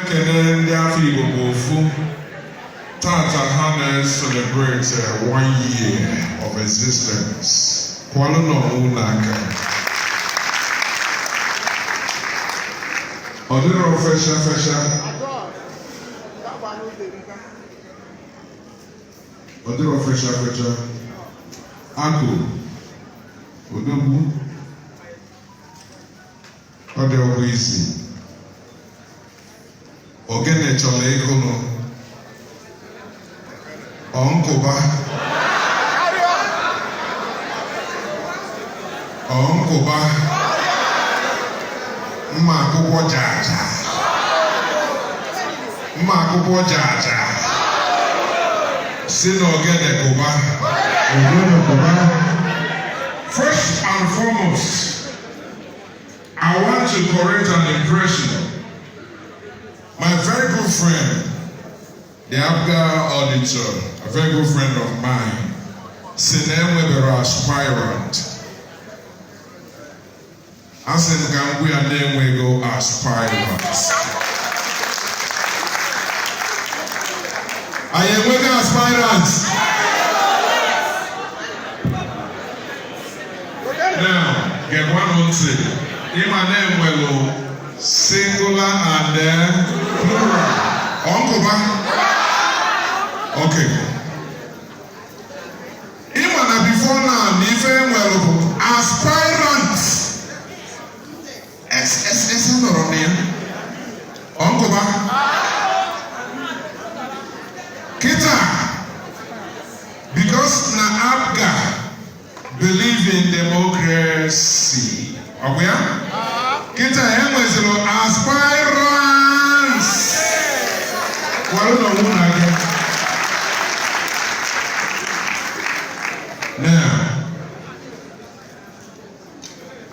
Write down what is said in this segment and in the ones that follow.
ekene ndị afọ Igbo bụ ofu tata ha na-celebrate 1 year of existence. Kwalụ n'ọnwụ n'aka. Ọ dịrọ fesha. Ọ dịrọ fesha. Agụ. Odogwu. Ọ dị ọgwụ isi. Ogene chọrọ ego nọ. Ọnkụba. Mma akwụkwọ jaja. Si na ogene kụba. First and foremost, I want to correct an impression. My very good friend, the APGA auditor, a very good friend of mine, Sinemwebera aspirant. I said, can we and then we go aspirants? I am with aspirants. Now, get one on three. In my name will singular and then plural. Uncle Ba. Okay. Even before now, even well aspirants. S no Romeo. Uncle Ba. Kita. Because na APGA believe in democracy. Okay? Kita emwezelo aspirants. Now,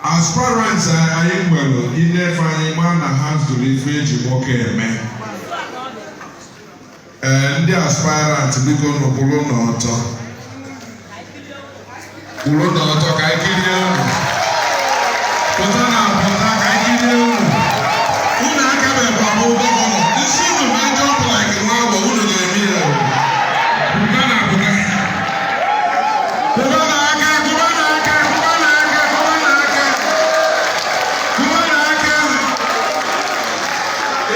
aspirants are well in there finding man that has to leverage working men. And the aspirants become a Pulonoto Kaikidium. Putana Kaikidium. Una Kabe Babu. This is the man jump like a wow, who do they mean?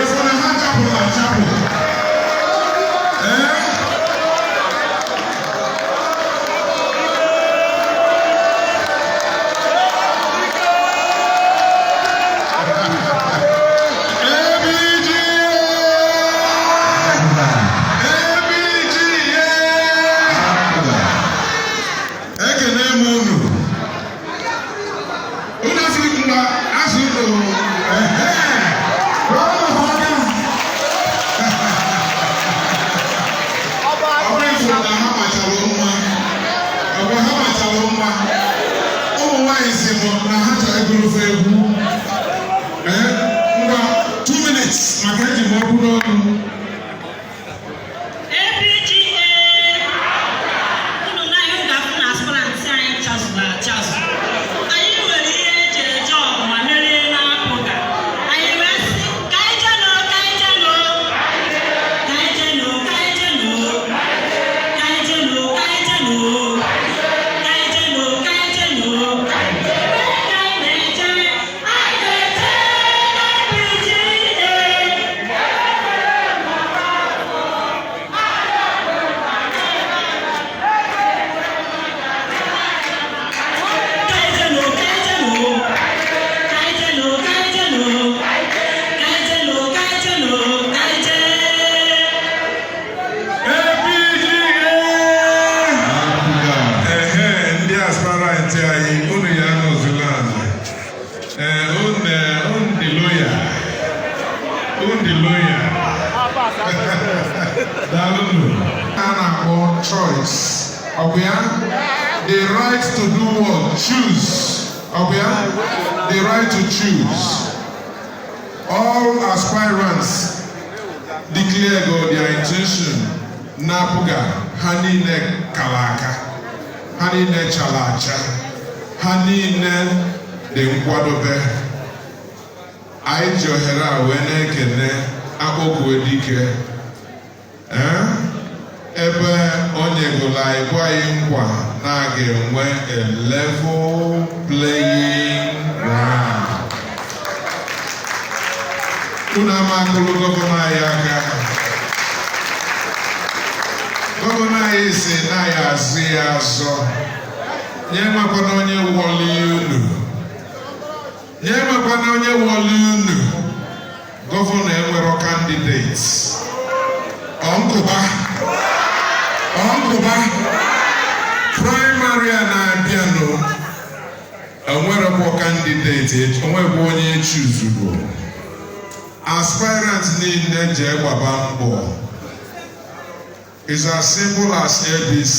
If on a hand up with a chapel. Choice. The right to do what? Choose. The right to choose. All aspirants declare their intention. Napuga, Hanine Kalaka, Hanine Chalacha, Hanine de Nkwadobe. I Johera Wene Kene. akpọkue dike ebe onye gụla ịgwa anyị nkwa na a ga-enwe a level playing ground. Unu amakụlụ gọvanọ anyị aka. Gọvanọ anyị si na ya azụ ya azọ. Nye nwekwana onye wọli unu. Nye nwekwana onye wọli unu. Gọvanọ enwero candidates. Ọnkụba. Primary na-abịanụ. Enwerekwa candidate. Onwekwa onye chuzuru. Aspirants niile je gbaba mbọ. It's as simple as ABC.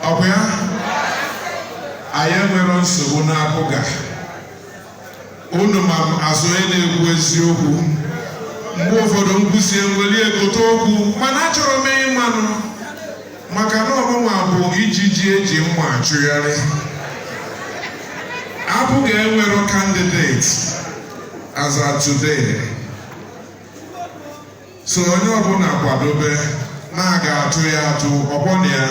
Ọbịa, anyị enwere nsogbu n'apụga. Unu ma azụ na-ekwu eziokwu. Mgbe ụfọdụ nkwụsị enweli ekote okwu, mana achọrọ m ịmanụ maka na ọmụma bụ ijiji eji mma achụgharị. Apụga enwero candidate as of today. So onye ọbụla kwadobe na a ga-atụ ya atụ ọbọna ya.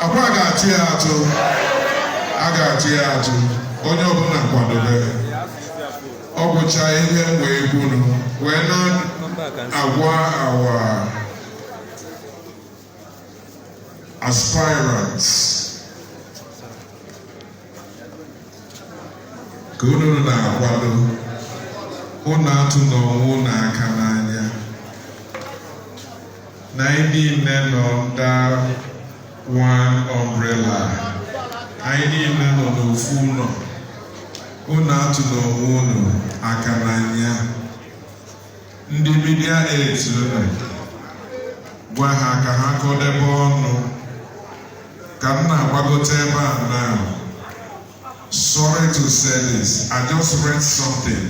Akwa ga-atụ ya atụ. A ga-atụ ya atụ. Onye ọbụla kwadobe. Ọ bụcha ihe wee kwuru wee na-agwa our aspirants ka unu na-akwado unu atụ n'onwe unu aka n'anya na ndị niile nọ under one umbrella. Anyị niile nọ n'ofu ụlọ. Unu atụ n'onwe unu aka n'anya. Ndị media aids gwa ha ka ha kọdebe ọnụ ka m na-agbagote ebe a now. Sorry to say this, I just read something.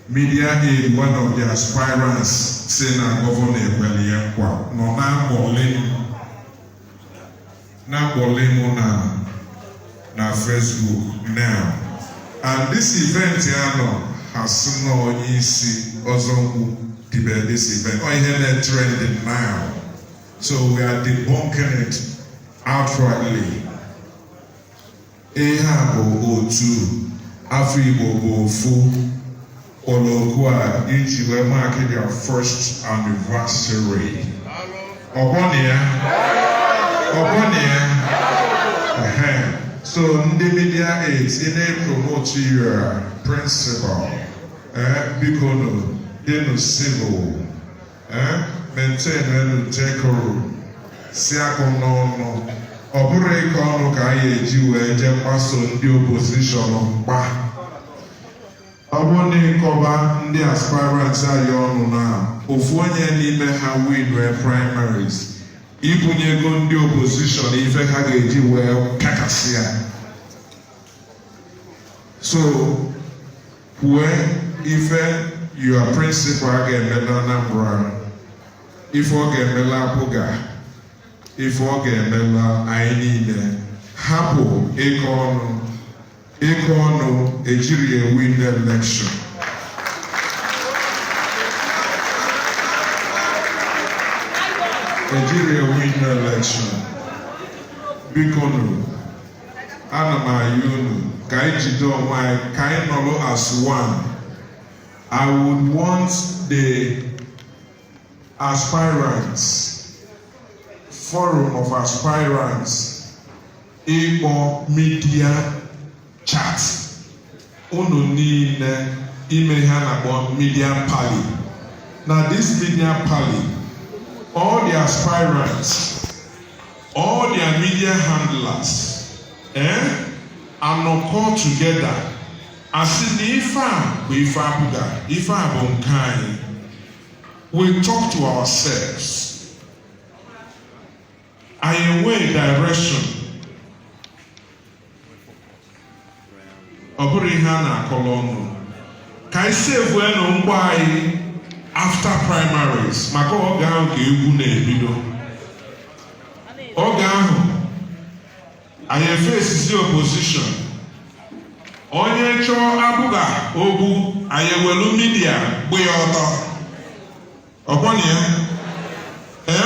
Media aid, one of the aspirants, say na Governor Ekweli Nkwa nọ na-akpọli mụ na Facebook now. And this event here has no easy ozongu debate this event. Or here trending now. So we are debunking it outrightly. Ehabo otu Afribo ofu Olokwa iji wee mark their first anniversary. Obonia. So ndị media aids promote your principle. Bikono, denu civil. Maintain decorum. Siako no. Ọbụrụ ịkọ ọnụ ka anyị eji wee je mgbaso ndị opposition mkpa. Ọ bụrụ na ịkọba ndị aspirants anyị ọnụ na ofu onye n'ime ha win primaries. Ibunyego ndị opposition ife ha ga-eji wee kakasị ya. So, kwue ife your principal ga-emela Anambra, ife ọ ga-emela Apụga, ife ọ ga-emela anyị niile. Hapụ ịkọ ọnụ ejiri win the election. Nigeria win the election. Bikono, ana m ayọ unu ka anyị jide onwe anyị ka anyị nọrọ as one. I would want the aspirants, forum of aspirants, ịkpọ media chat. Unu niile ime ha na-akpọ media pally. Now this media pally, all the aspirants, all their media handlers, are not called together. As in we talk to ourselves. I away direction. Oburihana Kolono. Can I say when after primaries? Mako Ogan Gune Ogan I face the opposition. onye chọọ abụga ogwu ayewelu midia gbe ya ọtọ ọkwọnị ya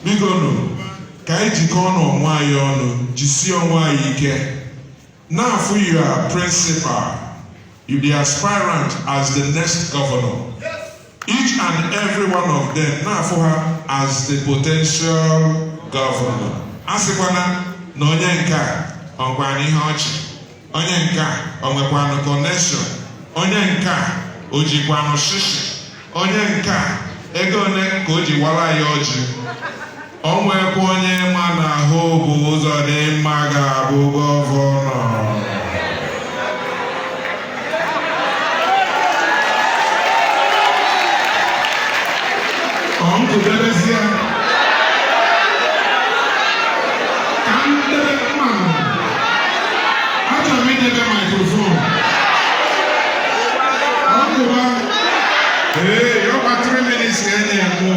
biko nụ ka anyị jikọọ n'onwe anyị ọnụ jisie onwe anyị ike n'afọ your principal you the aspirant as the next governor each and every one of them n'afọ ha as the potential governor asịkwana na onye nke a ọgwana ihe ọchị onye nke a o nwekwanụ connection onye nke a o jikwanụ shishi onye nke a ego one ka o ji wara ya ọjị o nwekwa onye ma na ahụ bụ ụzọ dị mma ga-abụ gọvanọ ọnkụderezie ka m debe mmanụ achọrọ m idebe mikrofon ọnkụba yọkwa 3 minutes ka enye mụ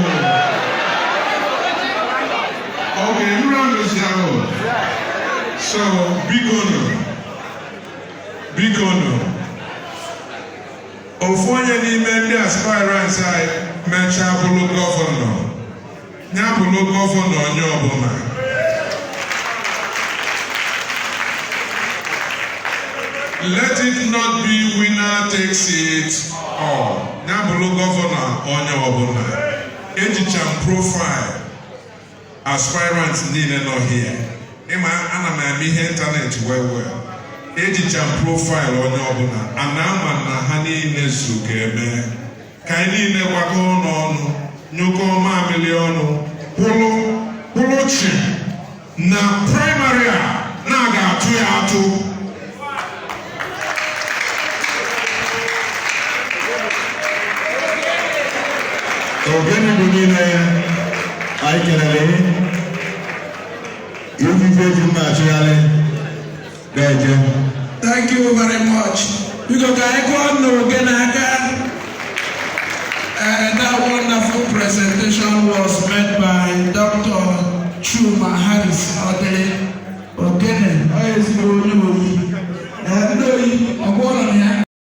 okay nrọndụzi ahụ so bigonu ofu onye n'ime ndị aspirants anyị mechaa bụrụ gọvanọ ya bụrụ gọvanọ onye ọbụla let it not be winner takes it all ya bụrụ gọvanọ onye ọbụla ejicha m profile aspirants niile nọ here ịma ana m eme ihe ịntanetị well ejicha m profile onye ọbụla ana ama na ha niile so ga-eme ka anyị niile gbakọọ n'ọnụ nyụkọọ mamịrị ọnụ kwụrụ chi na praịmarị a na-aga atụ ya atụ ogene bụ niile anyị kelere ifufe ji mma achịgharị ga-eje. Thank you very much. Biko ka anyị gụọ n'ogene aka. That wonderful presentation was made by Dr. Chuma Harris Odele Ogene. Onye ezigbo onye oyi. Ndị oyi ọgwụ ụlọ ya.